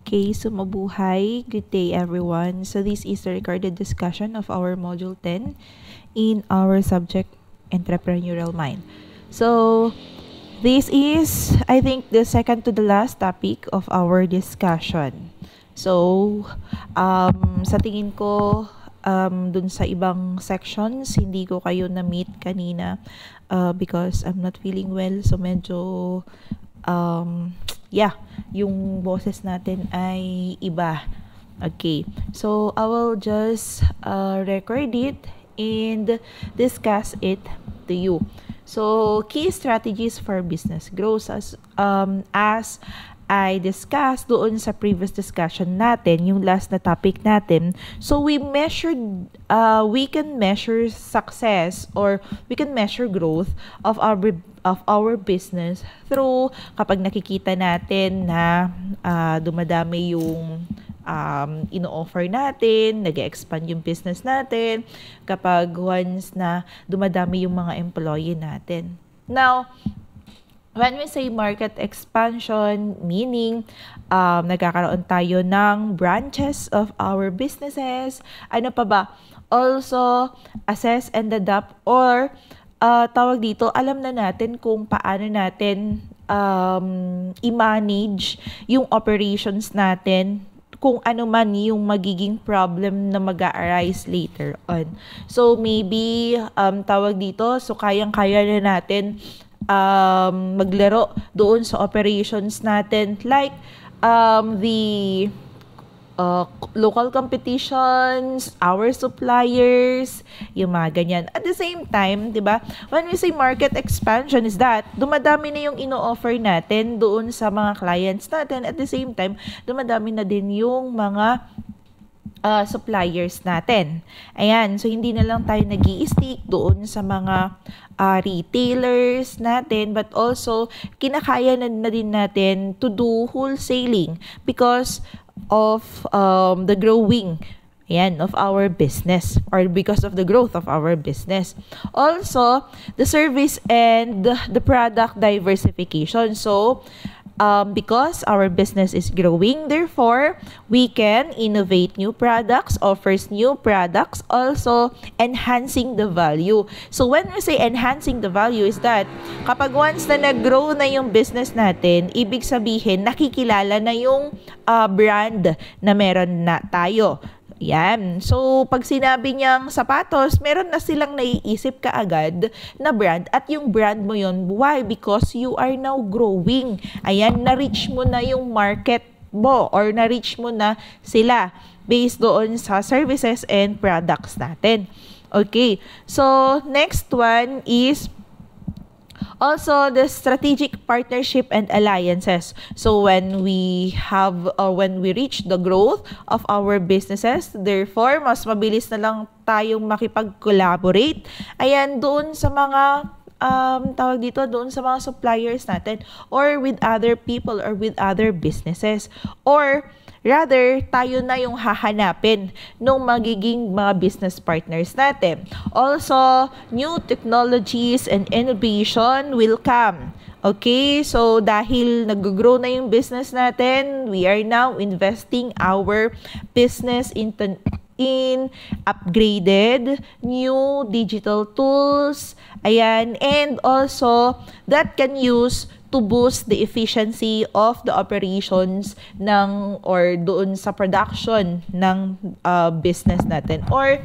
Okay, so mabuhay. Good day, everyone. So this is the recorded discussion of our Module 10 in our subject, Entrepreneurial Mind. So this is, I think, the second to the last topic of our discussion. So, sa tingin ko, dun sa ibang sections, hindi ko kayo na-meet kanina because I'm not feeling well. So, medyo yung boses natin ay iba. Okay. So, I will just record it and discuss it to you. So, key strategies for business growth as I discussed doon sa previous discussion natin, yung last na topic natin. So, we can measure success or we can measure growth of our business through kapag nakikita natin na dumadami yung ino-offer natin, nag-expand yung business natin, kapag once na dumadami yung mga employee natin. Now, when we say market expansion, meaning nagkakaroon tayo ng branches of our businesses. Ano pa ba? Also, assess and adapt or tawag dito, alam na natin kung paano natin i-manage yung operations natin kung ano man yung magiging problem na mag-a-arise later on. So, maybe, tawag dito, so kayang-kaya na natin maglaro doon sa operations natin like the local competitions, our suppliers, yung mga ganyan. At the same time, di ba, when we say market expansion is that dumadami na yung ino-offer natin doon sa mga clients natin. At the same time, dumadami na din yung mga suppliers natin. Ayan, so hindi na lang tayo nag-i-stick doon sa mga retailers natin, but also kinakaya na din natin to do wholesaling because of the growing of our business or because of the growth of our business. Also, the service and the product diversification. So, because our business is growing, therefore, we can innovate new products, offers new products, also enhancing the value. So, when we say enhancing the value is that kapag once na nag-grow na yung business natin, ibig sabihin, nakikilala na yung brand na meron na tayo. Yan. So, pag sinabi niyang sapatos, meron na silang naiisip kaagad na brand at yung brand mo yon. Why? Because you are now growing. Ayan, na-reach mo na yung market mo or na-reach mo na sila based doon sa services and products natin. Okay. So, next one is also the strategic partnership and alliances. So when we have or when we reach the growth of our businesses, therefore mas mabilis na lang tayong makipag-collaborate. Ayan, doon sa mga tawag dito, doon sa mga suppliers natin or with other people or with other businesses. Or rather, tayo na yung hahanapin ng magiging mga business partners natin. Also, new technologies and innovation will come. Okay, so dahil nag-grow na yung business natin, we are now investing our business in upgraded new digital tools. Ayan, and also that can use to boost the efficiency of the operations ng or doon sa production ng business natin or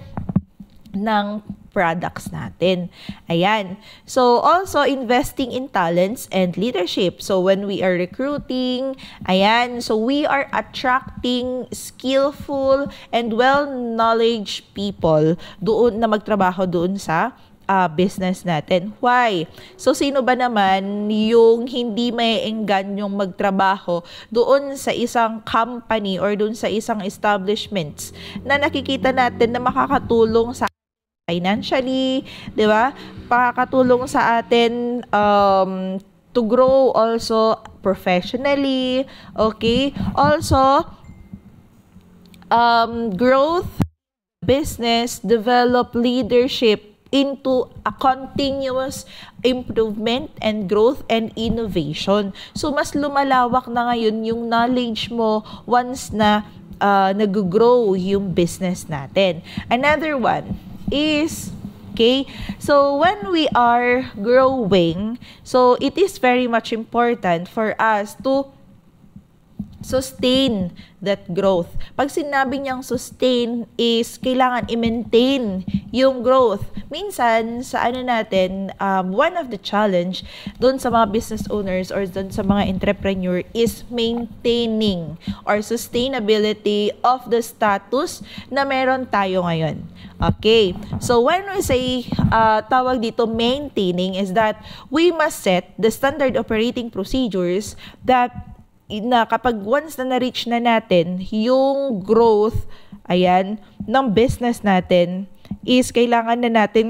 ng products natin. Ayan. So, also investing in talents and leadership. So, when we are recruiting, ayan, so we are attracting skillful and well-knowledge people doon na magtrabaho doon sa business natin. Why? So, sino ba naman yung hindi maiengganyong magtrabaho doon sa isang company or doon sa isang establishments na nakikita natin na makakatulong sa financially, di ba? Makakatulong sa atin to grow also professionally, okay? Also, growth, business, develop leadership into a continuous improvement and growth and innovation. So, mas lumalawak na ngayon yung knowledge mo once na nag-grow yung business natin. Another one is, okay, so when we are growing, so it is very much important for us to sustain that growth. Pag sinabi niyang sustain is kailangan i-maintain yung growth. Minsan, sa natin, one of the challenge doon sa mga business owners or doon sa mga entrepreneur is maintaining or sustainability of the status na meron tayo ngayon. Okay, so when we say tawag dito maintaining is that we must set the standard operating procedures that na kapag once na na-reach na natin yung growth, ayan, ng business natin is kailangan na natin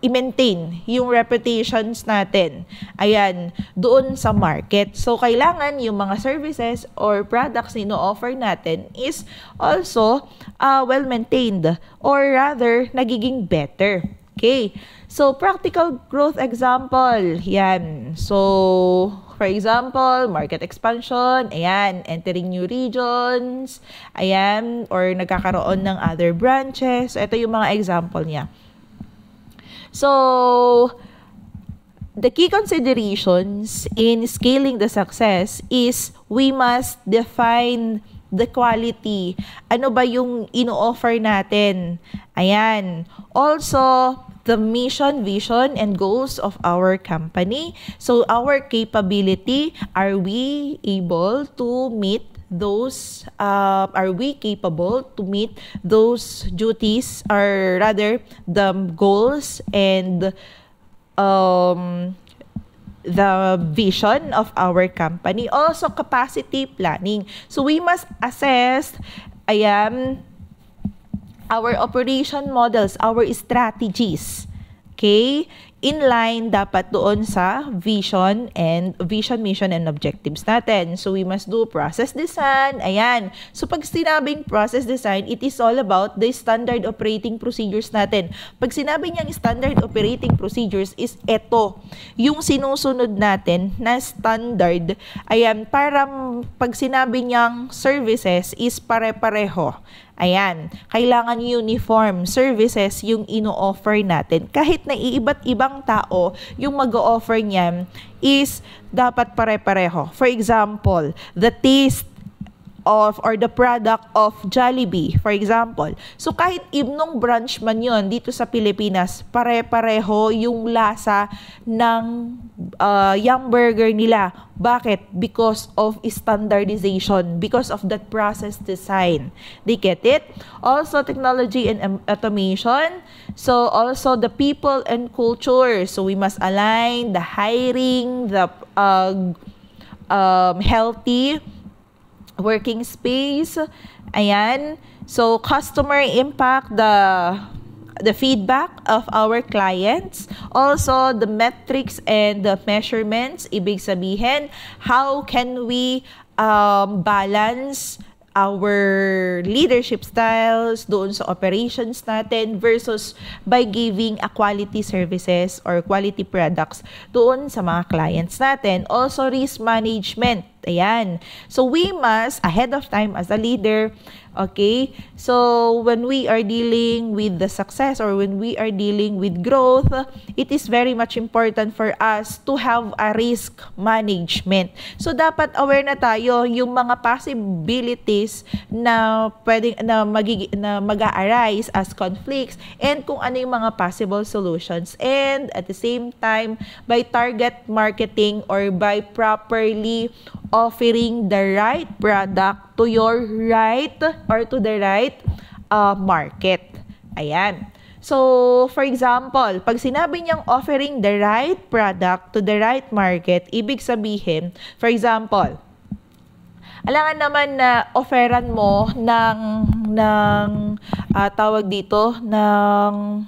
i-maintain yung reputations natin, ayan, doon sa market. So, kailangan yung mga services or products na ino-offer natin is also well-maintained or rather, nagiging better. Okay, so practical growth example, yan. So, for example, market expansion, ayan, entering new regions, ayan, or nagkakaroon ng other branches. Ito yung mga example niya. So, the key considerations in scaling the success is we must define the quality. Ano ba yung ino-offer natin? Ayan. Also, the mission, vision, and goals of our company. So, our capability, are we able to meet those, are we capable to meet those duties, or rather, the goals and the vision of our company. Also, capacity planning. So, we must assess, ayan, our operation models, our strategies, okay? In line dapat doon sa vision, mission, and objectives natin. So, we must do process design. Ayan. So, pag sinabing process design, it is all about the standard operating procedures natin. Pag sinabi niyang standard operating procedures is eto, yung sinusunod natin na standard. Ayan. Para pag sinabi niyang services is pare-pareho. Ayan, kailangan uniform services yung ino-offer natin. Kahit na iiba't ibang tao, yung mag-o-offer niyan is dapat pare-pareho. For example, the taste of or the product of Jollibee, for example. So, kahit ibnong branch man yun dito sa Pilipinas, pare-pareho yung lasa ng Yum Burger nila. Bakit? Because of standardization, because of that process design. They get it? Also, technology and automation. So, also the people and culture. So, we must align the hiring, the healthy working space. Ayan. So, customer impact, the feedback of our clients. Also, the metrics and the measurements. Ibig sabihin, how can we balance our leadership styles doon sa operations natin versus by giving a quality services or quality products doon sa mga clients natin. Also, risk management. Ayan. So, we must, ahead of time as a leader, okay, so when we are dealing with the success or when we are dealing with growth, it is very much important for us to have a risk management. So, dapat aware na tayo yung mga possibilities na pwedeng na mag-a-arise as conflicts and kung ano yung mga possible solutions. And at the same time, by target marketing or by properly offering the right product to your right or to the right market. Ayan. So, for example, pag sinabi niyang offering the right product to the right market, ibig sabihin, for example, alangan naman na offeran mo ng tawag dito, ng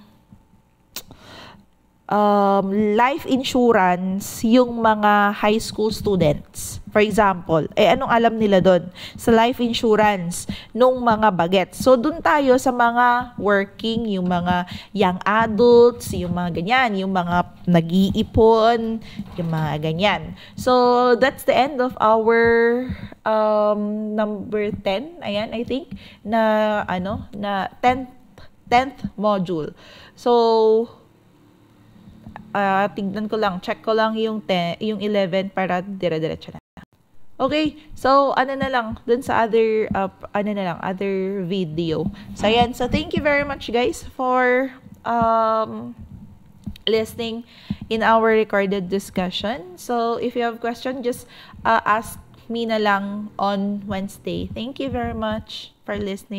life insurance yung mga high school students. For example, anong alam nila doon sa life insurance nung mga bagets? So, doon tayo sa mga working, yung mga young adults, yung mga ganyan, yung mga nag-iipon, yung mga ganyan. So, that's the end of our number 10. Ayan, I think, na 10th module. So, tignan ko lang, check ko lang yung 11 para dire-diretso na. Okay, so ano na lang dun sa other other video. So ayan, so thank you very much guys for listening in our recorded discussion. So if you have question, just ask me na lang on Wednesday. Thank you very much for listening.